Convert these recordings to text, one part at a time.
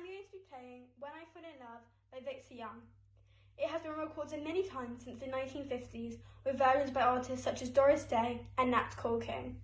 I'm going to be playing When I Fall in Love by Victor Young. It has been recorded many times since the 1950s with versions by artists such as Doris Day and Nat Cole King.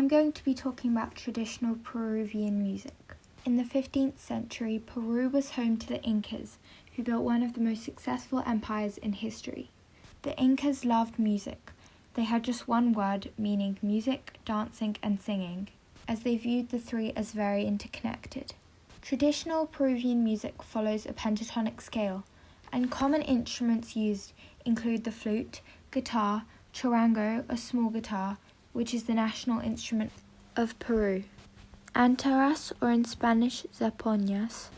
I'm going to be talking about traditional Peruvian music. In the 15th century, Peru was home to the Incas, who built one of the most successful empires in history. The Incas loved music. They had just one word, meaning music, dancing, and singing, as they viewed the three as very interconnected. Traditional Peruvian music follows a pentatonic scale, and common instruments used include the flute, guitar, charango, a small guitar, which is the national instrument of Peru, antaras, or in Spanish, zaponas,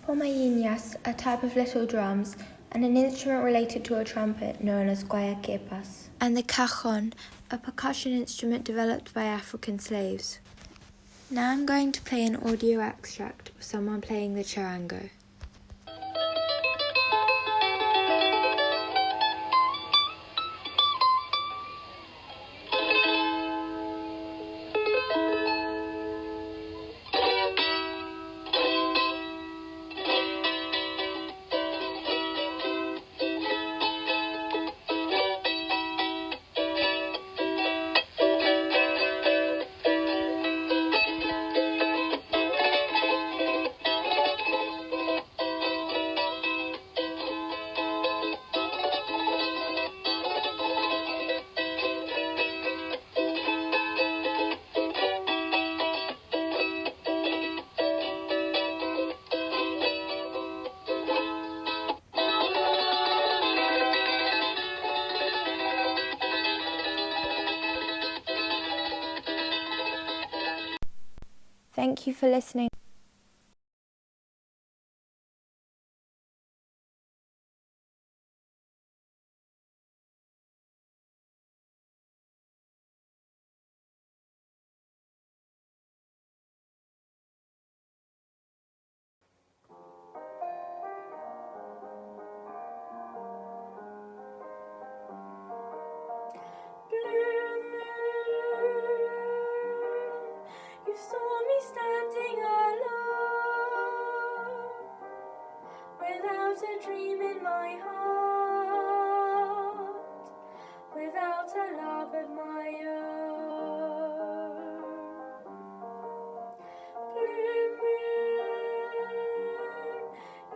pomayinas, a type of little drums, and an instrument related to a trumpet known as guayaquepas, and the cajon, a percussion instrument developed by African slaves. Now I'm going to play an audio extract of someone playing the charango. Thank you for listening. Blue moon, you saw me standing alone, without a dream in my heart, without a love of my own. Blue moon,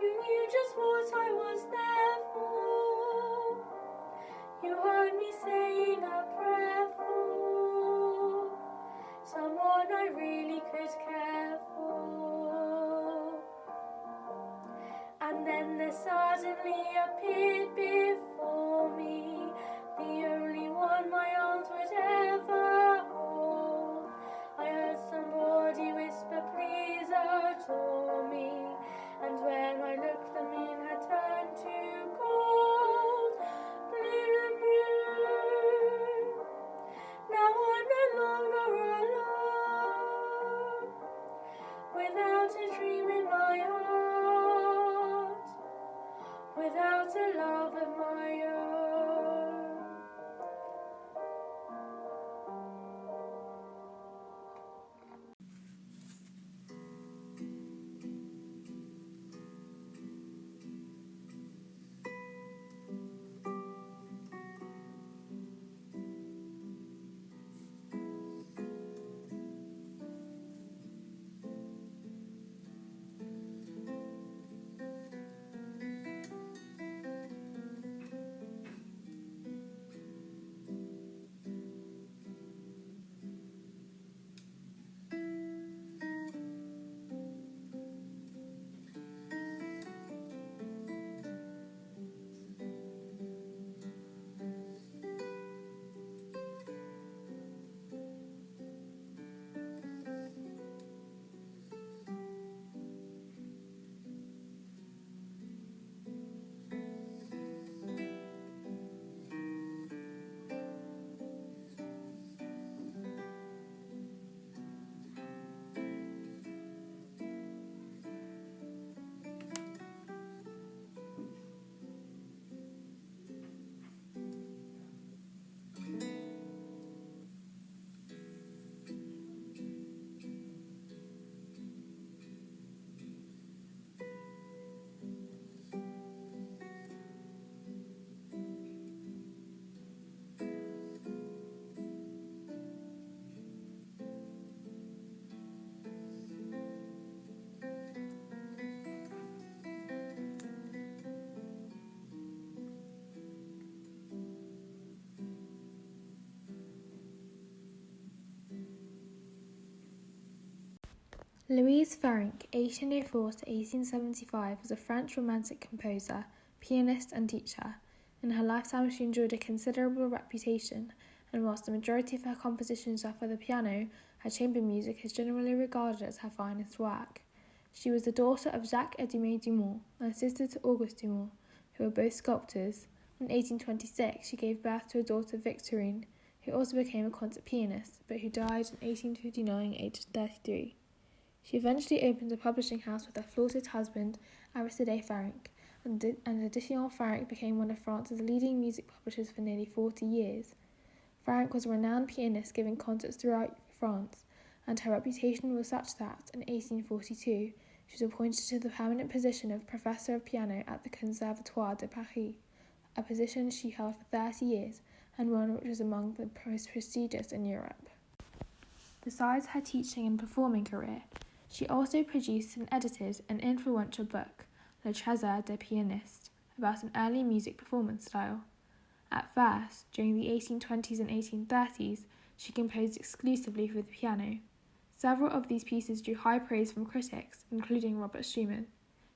you knew just what I was there for. You heard me saying a prayer for someone I really could care for. And then there suddenly appeared before me the only one my arms would ever hold. I heard somebody whisper, please adore me. And when I looked, the moon had turned to gold. Blue moon, now I'm no longer alone, without a dream in my heart, without a love of my own. Louise Farrenc, 1804 to 1875, was a French Romantic composer, pianist and teacher. In her lifetime she enjoyed a considerable reputation, and whilst the majority of her compositions are for the piano, her chamber music is generally regarded as her finest work. She was the daughter of Jacques-Edmé Dumont and sister to Auguste Dumont, who were both sculptors. In 1826 she gave birth to a daughter, Victorine, who also became a concert pianist, but who died in 1859 aged 33. She eventually opened a publishing house with her flaunted husband, Aristide Farrenc, and Edition Farrenc became one of France's leading music publishers for nearly 40 years. Farrenc was a renowned pianist giving concerts throughout France, and her reputation was such that, in 1842, she was appointed to the permanent position of Professor of Piano at the Conservatoire de Paris, a position she held for 30 years, and one which was among the most prestigious in Europe. Besides her teaching and performing career, she also produced and edited an influential book, Le Trésor des Pianistes, about an early music performance style. At first, during the 1820s and 1830s, she composed exclusively for the piano. Several of these pieces drew high praise from critics, including Robert Schumann.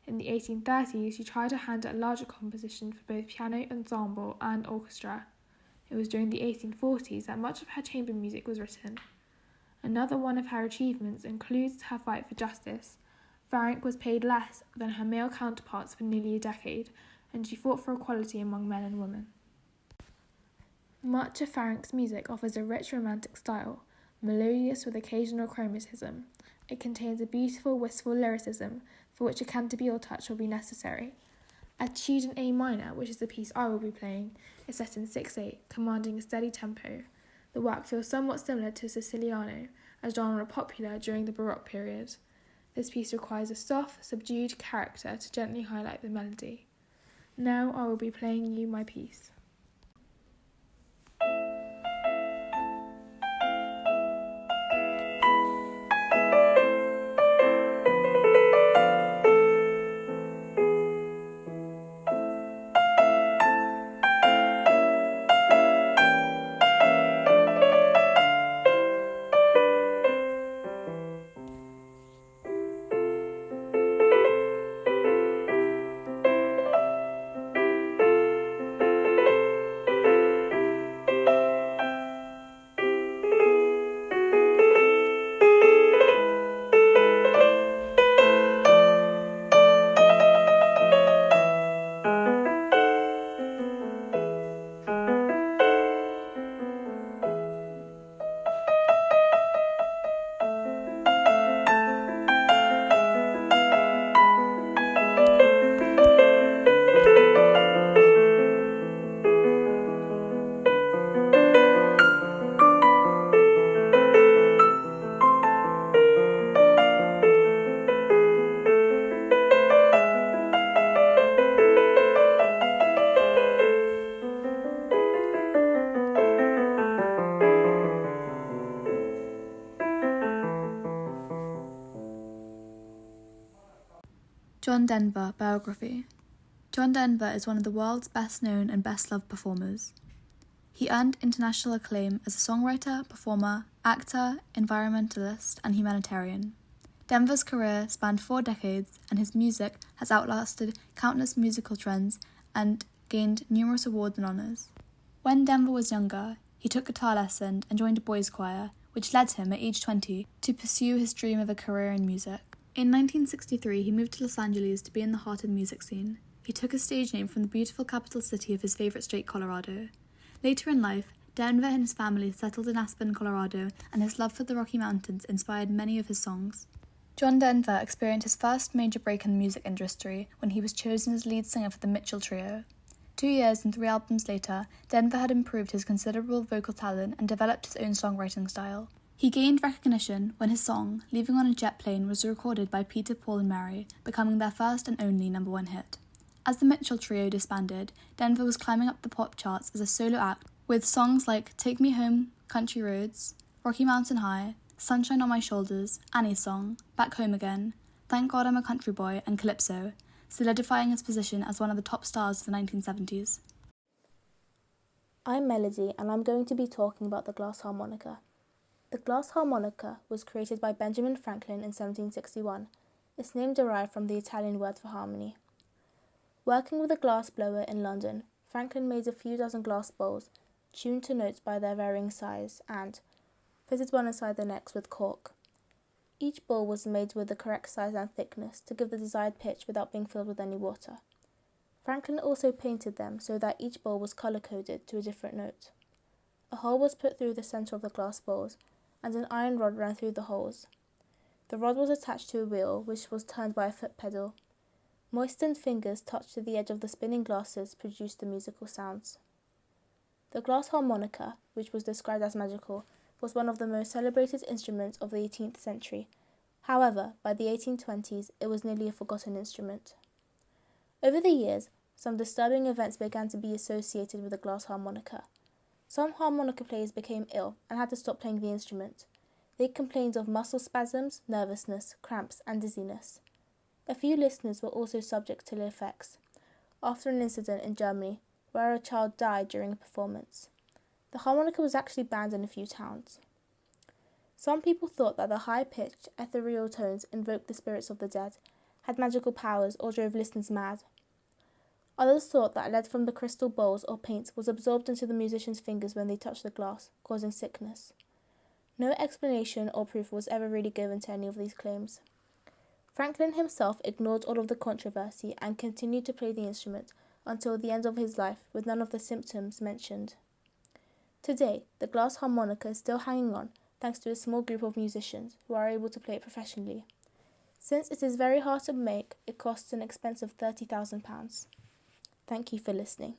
In the 1830s, she tried her hand at larger composition for both piano ensemble and orchestra. It was during the 1840s that much of her chamber music was written. Another one of her achievements includes her fight for justice. Varenk was paid less than her male counterparts for nearly a decade, and she fought for equality among men and women. Much of Varenk's music offers a rich romantic style, melodious with occasional chromatism. It contains a beautiful, wistful lyricism for which a cantabile touch will be necessary. Etude in A minor, which is the piece I will be playing, is set in 6/8, commanding a steady tempo. The work feels somewhat similar to Siciliano, a genre popular during the Baroque period. This piece requires a soft, subdued character to gently highlight the melody. Now I will be playing you my piece. John Denver biography. John Denver is one of the world's best known and best loved performers. He earned international acclaim as a songwriter, performer, actor, environmentalist, and humanitarian. Denver's career spanned 4 decades, and his music has outlasted countless musical trends and gained numerous awards and honours. When Denver was younger, he took guitar lessons and joined a boys' choir, which led him at age 20 to pursue his dream of a career in music. In 1963, he moved to Los Angeles to be in the heart of the music scene. He took his stage name from the beautiful capital city of his favourite state, Colorado. Later in life, Denver and his family settled in Aspen, Colorado, and his love for the Rocky Mountains inspired many of his songs. John Denver experienced his first major break in the music industry when he was chosen as lead singer for the Mitchell Trio. 2 years and 3 albums later, Denver had improved his considerable vocal talent and developed his own songwriting style. He gained recognition when his song, Leaving on a Jet Plane, was recorded by Peter, Paul and Mary, becoming their first and only #1 hit. As the Mitchell Trio disbanded, Denver was climbing up the pop charts as a solo act with songs like Take Me Home, Country Roads, Rocky Mountain High, Sunshine on My Shoulders, Annie's Song, Back Home Again, Thank God I'm a Country Boy, and Calypso, solidifying his position as one of the top stars of the 1970s. I'm Melody, and I'm going to be talking about the glass harmonica. The glass harmonica was created by Benjamin Franklin in 1761. Its name derived from the Italian word for harmony. Working with a glass blower in London, Franklin made a few dozen glass bowls, tuned to notes by their varying size, and fitted one inside the next with cork. Each bowl was made with the correct size and thickness to give the desired pitch without being filled with any water. Franklin also painted them so that each bowl was colour-coded to a different note. A hole was put through the centre of the glass bowls, and an iron rod ran through the holes. The rod was attached to a wheel, which was turned by a foot pedal. Moistened fingers touched to the edge of the spinning glasses produced the musical sounds. The glass harmonica, which was described as magical, was one of the most celebrated instruments of the 18th century. However, by the 1820s, it was nearly a forgotten instrument. Over the years, some disturbing events began to be associated with the glass harmonica. Some harmonica players became ill and had to stop playing the instrument. They complained of muscle spasms, nervousness, cramps, and dizziness. A few listeners were also subject to the effects, after an incident in Germany where a child died during a performance. The harmonica was actually banned in a few towns. Some people thought that the high-pitched, ethereal tones invoked the spirits of the dead, had magical powers, or drove listeners mad. Others thought that lead from the crystal bowls or paint was absorbed into the musicians' fingers when they touched the glass, causing sickness. No explanation or proof was ever really given to any of these claims. Franklin himself ignored all of the controversy and continued to play the instrument until the end of his life with none of the symptoms mentioned. Today, the glass harmonica is still hanging on thanks to a small group of musicians who are able to play it professionally. Since it is very hard to make, it costs an expense of £30,000. Thank you for listening.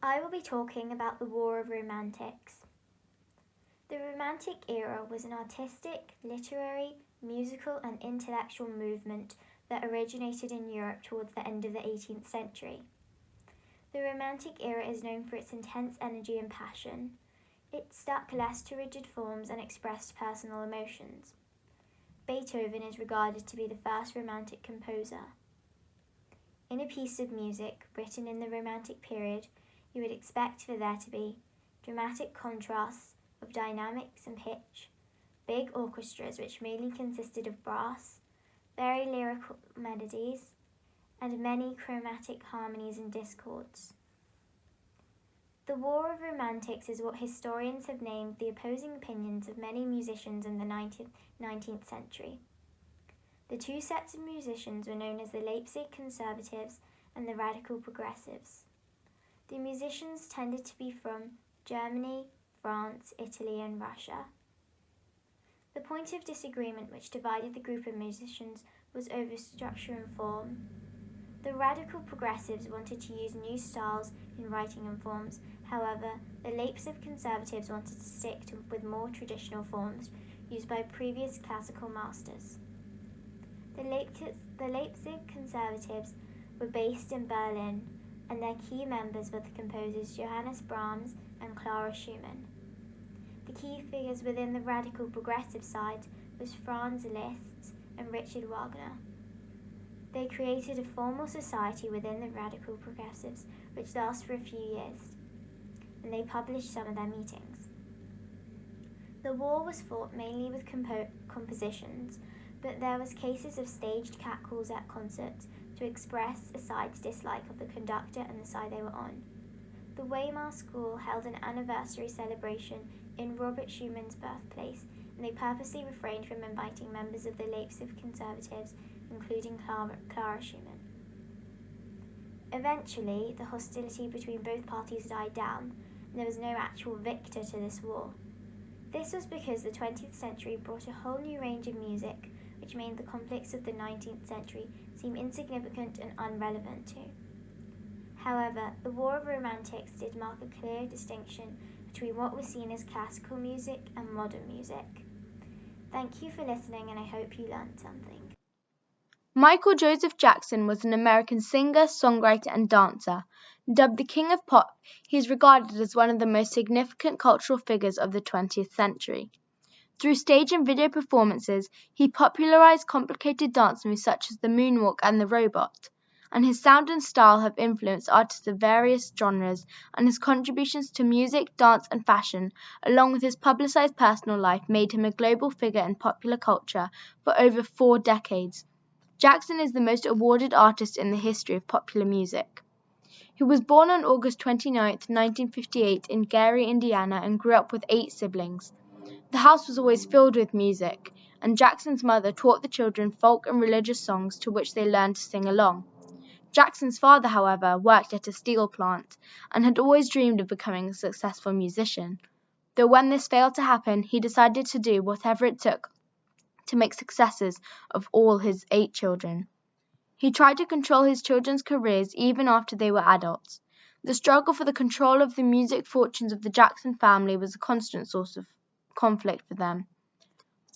I will be talking about the War of Romantics. The Romantic era was an artistic, literary, musical and intellectual movement that originated in Europe towards the end of the 18th century. The Romantic era is known for its intense energy and passion. It stuck less to rigid forms and expressed personal emotions. Beethoven is regarded to be the first Romantic composer. In a piece of music written in the Romantic period, you would expect for there to be dramatic contrasts of dynamics and pitch, big orchestras which mainly consisted of brass, very lyrical melodies, and many chromatic harmonies and discords. The War of Romantics is what historians have named the opposing opinions of many musicians in the 19th century. The two sets of musicians were known as the Leipzig conservatives and the radical progressives. The musicians tended to be from Germany, France, Italy, and Russia. The point of disagreement which divided the group of musicians was over structure and form. The radical progressives wanted to use new styles in writing and forms. However, the Leipzig conservatives wanted to stick with more traditional forms used by previous classical masters. The Leipzig conservatives were based in Berlin, and their key members were the composers Johannes Brahms and Clara Schumann. The key figures within the radical progressive side was Franz Liszt and Richard Wagner. They created a formal society within the radical progressives which lasted for a few years, and they published some of their meetings. The war was fought mainly with compositions, but there was cases of staged catcalls at concerts to express a side's dislike of the conductor and the side they were on. The Weimar School held an anniversary celebration in Robert Schumann's birthplace, and they purposely refrained from inviting members of the Leipzig conservatives, including Clara Schumann. Eventually, the hostility between both parties died down, and there was no actual victor to this war. This was because the 20th century brought a whole new range of music, which made the conflicts of the 19th century seem insignificant and unrelevant too. However, the War of Romantics did mark a clear distinction between what was seen as classical music and modern music. Thank you for listening, and I hope you learned something. Michael Joseph Jackson was an American singer, songwriter, and dancer. Dubbed the King of Pop, he is regarded as one of the most significant cultural figures of the 20th century. Through stage and video performances, he popularized complicated dance moves such as the moonwalk and the robot, and his sound and style have influenced artists of various genres, and his contributions to music, dance, and fashion, along with his publicized personal life, made him a global figure in popular culture for over 4 decades. Jackson is the most awarded artist in the history of popular music. He was born on August 29, 1958 in Gary, Indiana, and grew up with 8 siblings. The house was always filled with music, and Jackson's mother taught the children folk and religious songs to which they learned to sing along. Jackson's father, however, worked at a steel plant and had always dreamed of becoming a successful musician. Though when this failed to happen, he decided to do whatever it took to make successes of all his 8 children. He tried to control his children's careers even after they were adults. The struggle for the control of the music fortunes of the Jackson family was a constant source of conflict for them.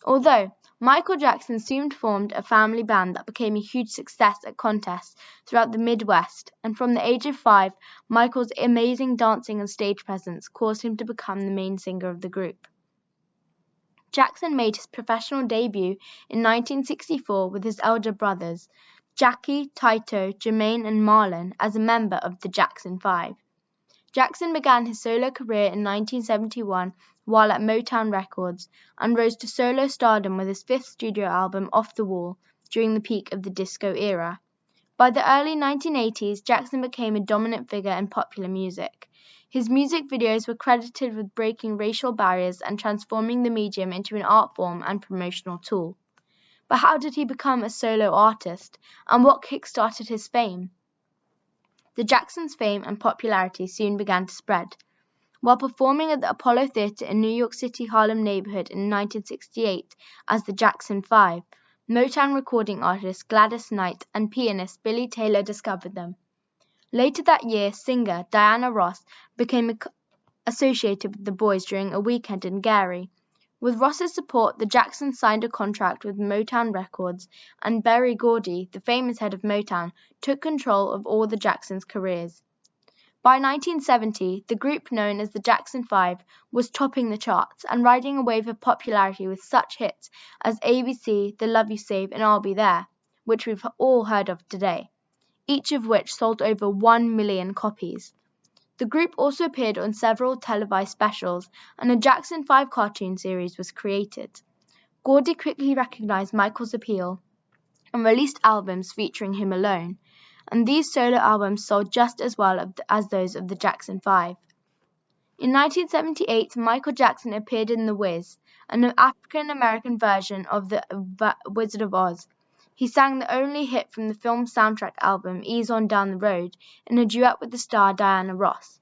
Although Michael Jackson soon formed a family band that became a huge success at contests throughout the Midwest, and from the age of 5, Michael's amazing dancing and stage presence caused him to become the main singer of the group. Jackson made his professional debut in 1964 with his elder brothers, Jackie, Taito, Jermaine, and Marlon, as a member of the Jackson 5. Jackson began his solo career in 1971 while at Motown Records, and rose to solo stardom with his 5th studio album, Off the Wall, during the peak of the disco era. By the early 1980s, Jackson became a dominant figure in popular music. His music videos were credited with breaking racial barriers and transforming the medium into an art form and promotional tool. But how did he become a solo artist, and what kick-started his fame? The Jacksons' fame and popularity soon began to spread. While performing at the Apollo Theater in New York City Harlem neighborhood in 1968 as the Jackson 5, Motown recording artist Gladys Knight and pianist Billy Taylor discovered them. Later that year, singer Diana Ross became associated with the boys during a weekend in Gary. With Ross's support, the Jacksons signed a contract with Motown Records, and Berry Gordy, the famous head of Motown, took control of all the Jacksons' careers. By 1970, the group known as the Jackson 5 was topping the charts and riding a wave of popularity with such hits as ABC, The Love You Save, and I'll Be There, which we've all heard of today, each of which sold over 1 million copies. The group also appeared on several televised specials, and a Jackson 5 cartoon series was created. Gordy quickly recognized Michael's appeal and released albums featuring him alone, and these solo albums sold just as well as those of the Jackson 5. In 1978, Michael Jackson appeared in The Wiz, an African-American version of The Wizard of Oz. He sang the only hit from the film's soundtrack album, Ease On Down the Road, in a duet with the star Diana Ross.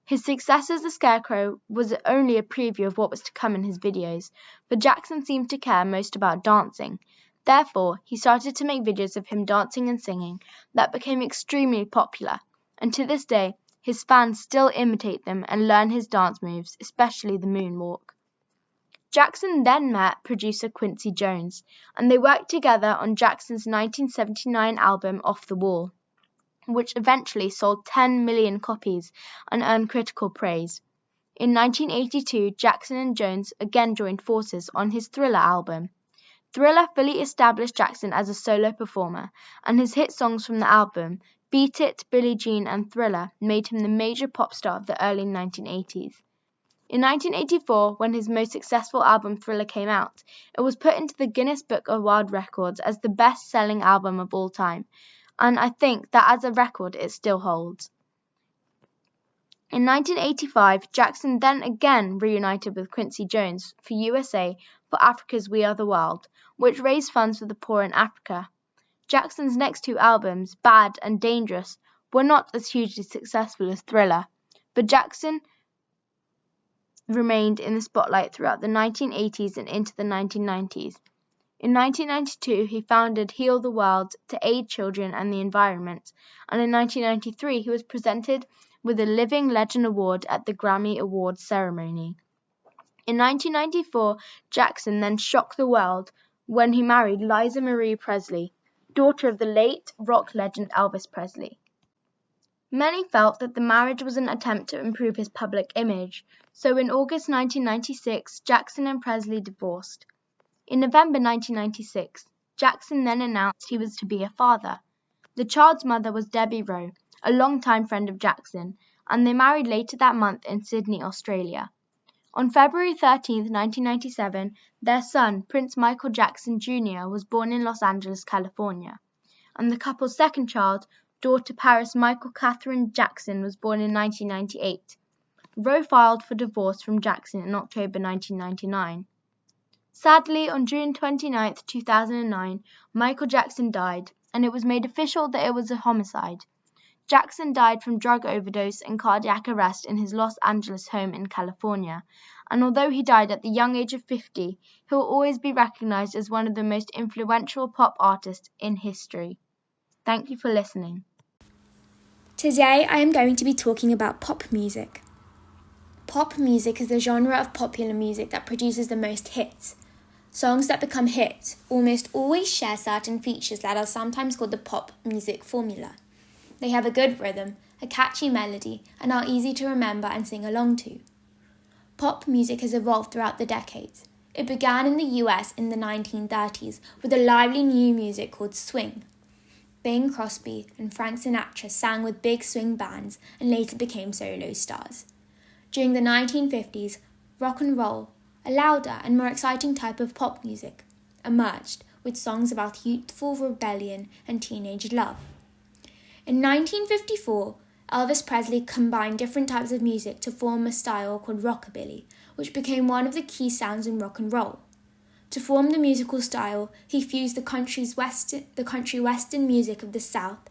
His success as the Scarecrow was only a preview of what was to come in his videos, but Jackson seemed to care most about dancing. Therefore, he started to make videos of him dancing and singing that became extremely popular, and to this day, his fans still imitate them and learn his dance moves, especially the moonwalk. Jackson then met producer Quincy Jones, and they worked together on Jackson's 1979 album Off the Wall, which eventually sold 10 million copies and earned critical praise. In 1982, Jackson and Jones again joined forces on his Thriller album. Thriller fully established Jackson as a solo performer, and his hit songs from the album, Beat It, Billie Jean, and Thriller, made him the major pop star of the early 1980s. In 1984, when his most successful album Thriller came out, it was put into the Guinness Book of World Records as the best-selling album of all time, and I think that as a record it still holds. In 1985, Jackson then again reunited with Quincy Jones for USA for Africa's We Are the World, which raised funds for the poor in Africa. Jackson's next two albums, Bad and Dangerous, were not as hugely successful as Thriller, but Jackson remained in the spotlight throughout the 1980s and into the 1990s. In 1992, he founded Heal the World to aid children and the environment, and in 1993 he was presented with a Living Legend Award at the Grammy Awards ceremony. In 1994, Jackson then shocked the world when he married Liza Marie Presley, daughter of the late rock legend Elvis Presley. Many felt that the marriage was an attempt to improve his public image, so in August 1996, Jackson and Presley divorced. In November 1996, Jackson then announced he was to be a father. The child's mother was Debbie Rowe, a longtime friend of Jackson, and they married later that month in Sydney, Australia. On February 13, 1997, their son, Prince Michael Jackson Jr., was born in Los Angeles, California, and the couple's second child, daughter Paris Michael Catherine Jackson, was born in 1998. Rowe filed for divorce from Jackson in October 1999. Sadly, on June 29, 2009, Michael Jackson died, and it was made official that it was a homicide. Jackson died from drug overdose and cardiac arrest in his Los Angeles home in California, and although he died at the young age of 50, he will always be recognized as one of the most influential pop artists in history. Thank you for listening. Today I am going to be talking about pop music. Pop music is the genre of popular music that produces the most hits. Songs that become hits almost always share certain features that are sometimes called the pop music formula. They have a good rhythm, a catchy melody, and are easy to remember and sing along to. Pop music has evolved throughout the decades. It began in the US in the 1930s with a lively new music called swing. Bing Crosby and Frank Sinatra sang with big swing bands and later became solo stars. During the 1950s, rock and roll, a louder and more exciting type of pop music, emerged with songs about youthful rebellion and teenage love. In 1954, Elvis Presley combined different types of music to form a style called rockabilly, which became one of the key sounds in rock and roll. To form the musical style, he fused the country western music of the South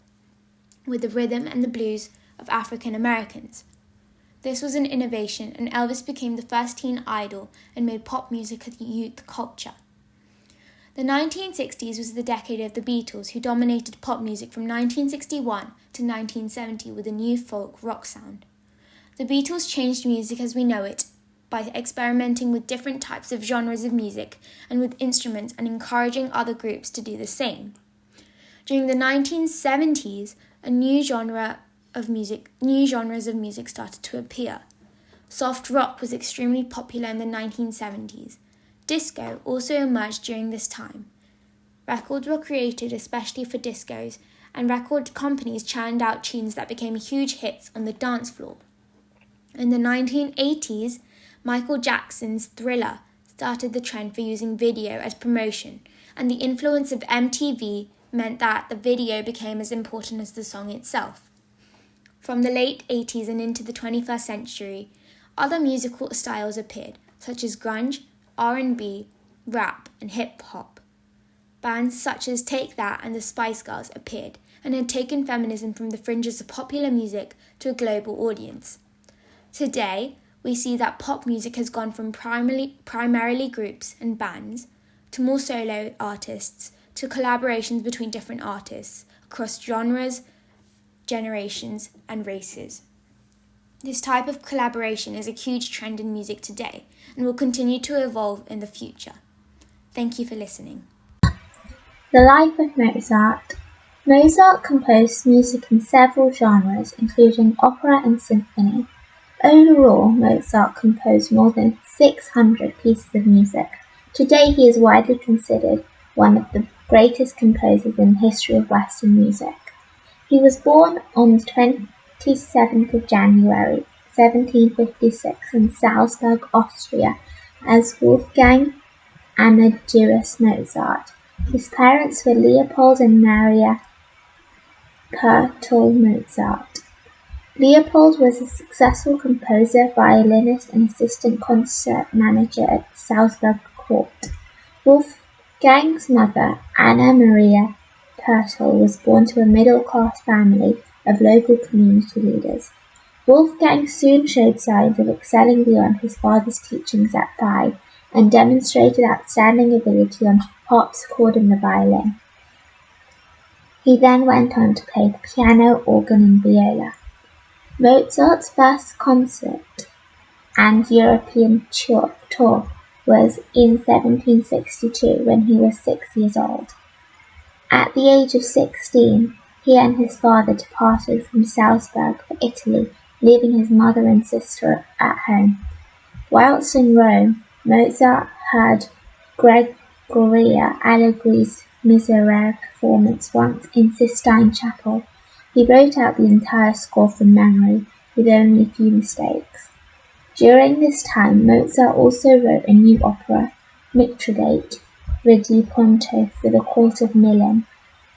with the rhythm and the blues of African Americans. This was an innovation, and Elvis became the first teen idol and made pop music a youth culture. The 1960s was the decade of the Beatles, who dominated pop music from 1961 to 1970 with a new folk rock sound. The Beatles changed music as we know it by experimenting with different types of genres of music and with instruments and encouraging other groups to do the same. During the 1970s, new genres of music started to appear. Soft rock was extremely popular in the 1970s. Disco also emerged during this time. Records were created especially for discos, and record companies churned out tunes that became huge hits on the dance floor. In the 1980s, Michael Jackson's Thriller started the trend for using video as promotion, and the influence of MTV meant that the video became as important as the song itself. From the late 80s and into the 21st century, other musical styles appeared, such as grunge, R&B, rap, and hip-hop. Bands such as Take That and the Spice Girls appeared and had taken feminism from the fringes of popular music to a global audience. Today, we see that pop music has gone from primarily groups and bands to more solo artists to collaborations between different artists across genres, generations, and races. This type of collaboration is a huge trend in music today and will continue to evolve in the future. Thank you for listening. The life of Mozart. Mozart composed music in several genres, including opera and symphony. Overall, Mozart composed more than 600 pieces of music. Today he is widely considered one of the greatest composers in the history of Western music. He was born on the 27th of January 1756 in Salzburg, Austria, as Wolfgang Amadeus Mozart. His parents were Leopold and Maria Pertl Mozart. Leopold was a successful composer, violinist, and assistant concert manager at the Salzburg court. Wolfgang's mother, Anna Maria Pertl, was born to a middle-class family of local community leaders. Wolfgang soon showed signs of excelling beyond his father's teachings at 5 and demonstrated outstanding ability on the harpsichord and the violin. He then went on to play the piano, organ, and viola. Mozart's first concert and European tour was in 1762 when he was 6 years old. At the age of 16, he and his father departed from Salzburg for Italy, leaving his mother and sister at home. Whilst in Rome, Mozart heard Gregoria Allegri's Miserere performance once in Sistine Chapel. He wrote out the entire score from memory, with only a few mistakes. During this time, Mozart also wrote a new opera, Mithridate, Ridi Ponto, for the court of Milan,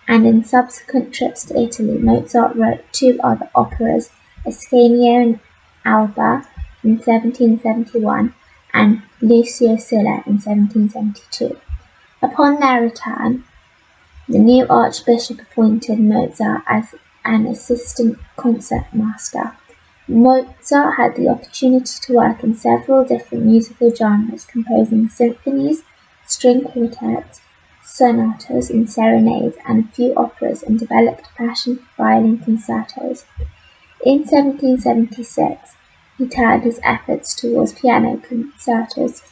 and in subsequent trips to Italy, Mozart wrote 2 other operas, Ascanio and Alba in 1771 and Lucio Silla in 1772. Upon their return, the new archbishop appointed Mozart as an assistant concertmaster. Mozart had the opportunity to work in several different musical genres, composing symphonies, string quartets, sonatas, and serenades, and a few operas, and developed a passion for violin concertos. In 1776, he turned his efforts towards piano concertos,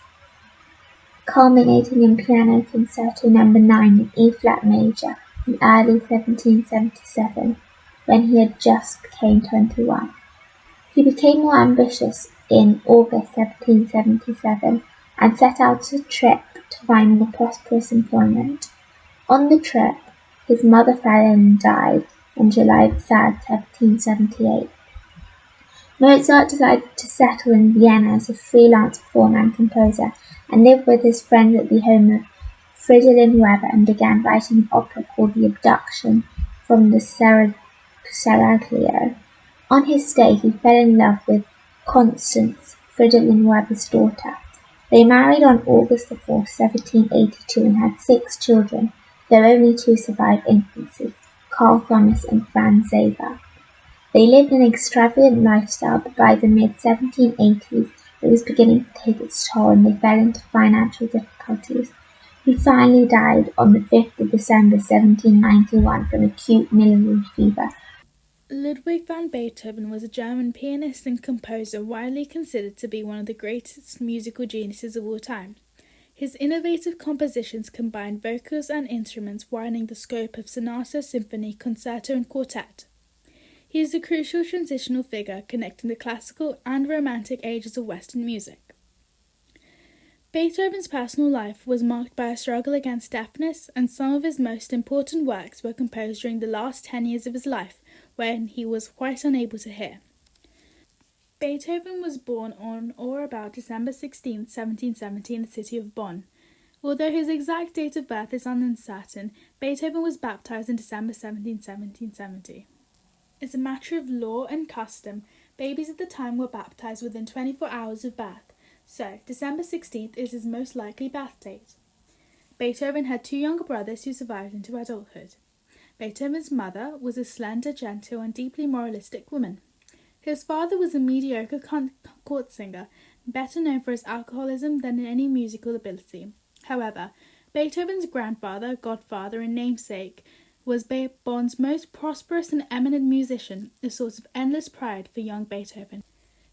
culminating in Piano Concerto No. 9 in E-flat major in early 1777, when he had just become 21. He became more ambitious in August 1777 and set out a trip to find more prosperous employment. On the trip, his mother fell ill and died on July 3, 1778. Mozart decided to settle in Vienna as a freelance performer and composer, and lived with his friends at the home of Fridolin Weber, and began writing an opera called The Abduction from the Seraglio. On his stay, he fell in love with Constance, Fridolin Weber's daughter. They married on August 4, 1782, and had 6 children, though only 2 survived infancy, Carl Thomas and Franz Xaver. They lived an extravagant lifestyle, but by the mid-1780s it was beginning to take its toll and they fell into financial difficulties. He finally died on the 5th of December 1791 from acute miliary fever. Ludwig van Beethoven was a German pianist and composer widely considered to be one of the greatest musical geniuses of all time. His innovative compositions combined vocals and instruments, widening the scope of sonata, symphony, concerto, and quartet. He is a crucial transitional figure connecting the classical and romantic ages of Western music. Beethoven's personal life was marked by a struggle against deafness, and some of his most important works were composed during the last 10 years of his life, when he was quite unable to hear. Beethoven was born on or about December 16, 1770, in the city of Bonn. Although his exact date of birth is uncertain, Beethoven was baptized in December 17, 1770. As a matter of law and custom, babies at the time were baptized within 24 hours of birth, so December 16th is his most likely birth date. Beethoven had two younger brothers who survived into adulthood. Beethoven's mother was a slender, gentle, and deeply moralistic woman. His father was a mediocre court singer, better known for his alcoholism than any musical ability. However, Beethoven's grandfather, godfather, and namesake was Bonn's most prosperous and eminent musician, a source of endless pride for young Beethoven.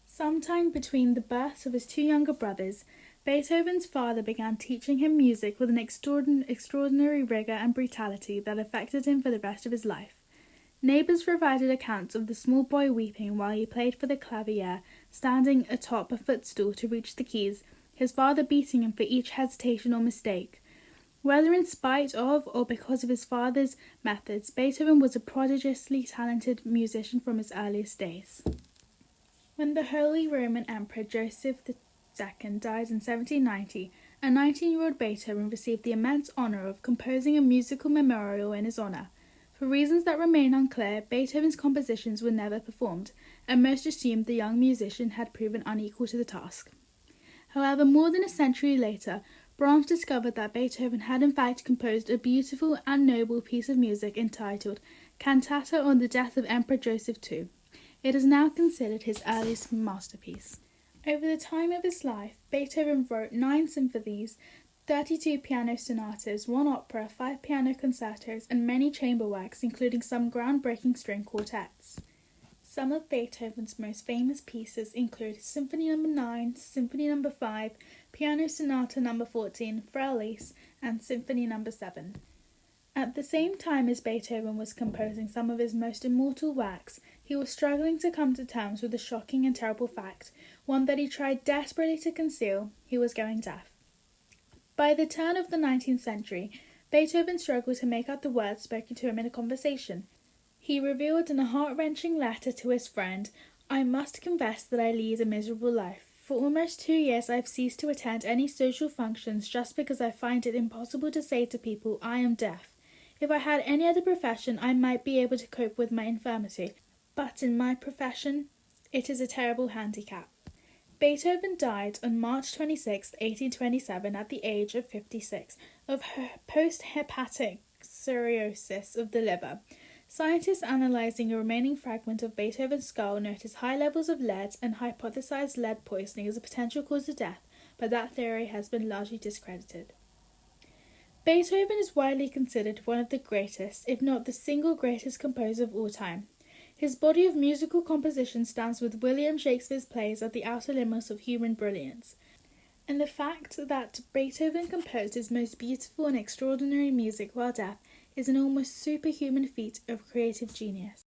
Sometime between the births of his two younger brothers, Beethoven's father began teaching him music with an extraordinary rigor and brutality that affected him for the rest of his life. Neighbours provided accounts of the small boy weeping while he played for the clavier, standing atop a footstool to reach the keys, his father beating him for each hesitation or mistake. Whether in spite of or because of his father's methods, Beethoven was a prodigiously talented musician from his earliest days. When the Holy Roman Emperor Joseph II died in 1790, a 19-year-old Beethoven received the immense honour of composing a musical memorial in his honour. For reasons that remain unclear, Beethoven's compositions were never performed, and most assumed the young musician had proven unequal to the task. However, more than a century later, Brahms discovered that Beethoven had in fact composed a beautiful and noble piece of music entitled Cantata on the Death of Emperor Joseph II. It is now considered his earliest masterpiece. Over the time of his life, Beethoven wrote 9 symphonies, 32 piano sonatas, 1 opera, 5 piano concertos, and many chamber works, including some groundbreaking string quartets. Some of Beethoven's most famous pieces include Symphony No. 9, Symphony No. 5, Piano Sonata No. 14, Frauleise, and Symphony No. 7. At the same time as Beethoven was composing some of his most immortal works, he was struggling to come to terms with a shocking and terrible fact, one that he tried desperately to conceal: he was going deaf. By the turn of the 19th century, Beethoven struggled to make out the words spoken to him in a conversation. He revealed in a heart-wrenching letter to his friend, "I must confess that I lead a miserable life. For almost 2 years I have ceased to attend any social functions just because I find it impossible to say to people, 'I am deaf.' If I had any other profession, I might be able to cope with my infirmity, but in my profession, it is a terrible handicap." Beethoven died on March 26, 1827, at the age of 56, of post-hepatic cirrhosis of the liver. Scientists analyzing a remaining fragment of Beethoven's skull noticed high levels of lead and hypothesized lead poisoning as a potential cause of death, but that theory has been largely discredited. Beethoven is widely considered one of the greatest, if not the single greatest composer of all time. His body of musical composition stands with William Shakespeare's plays at the outer limits of human brilliance. And the fact that Beethoven composed his most beautiful and extraordinary music while deaf is an almost superhuman feat of creative genius.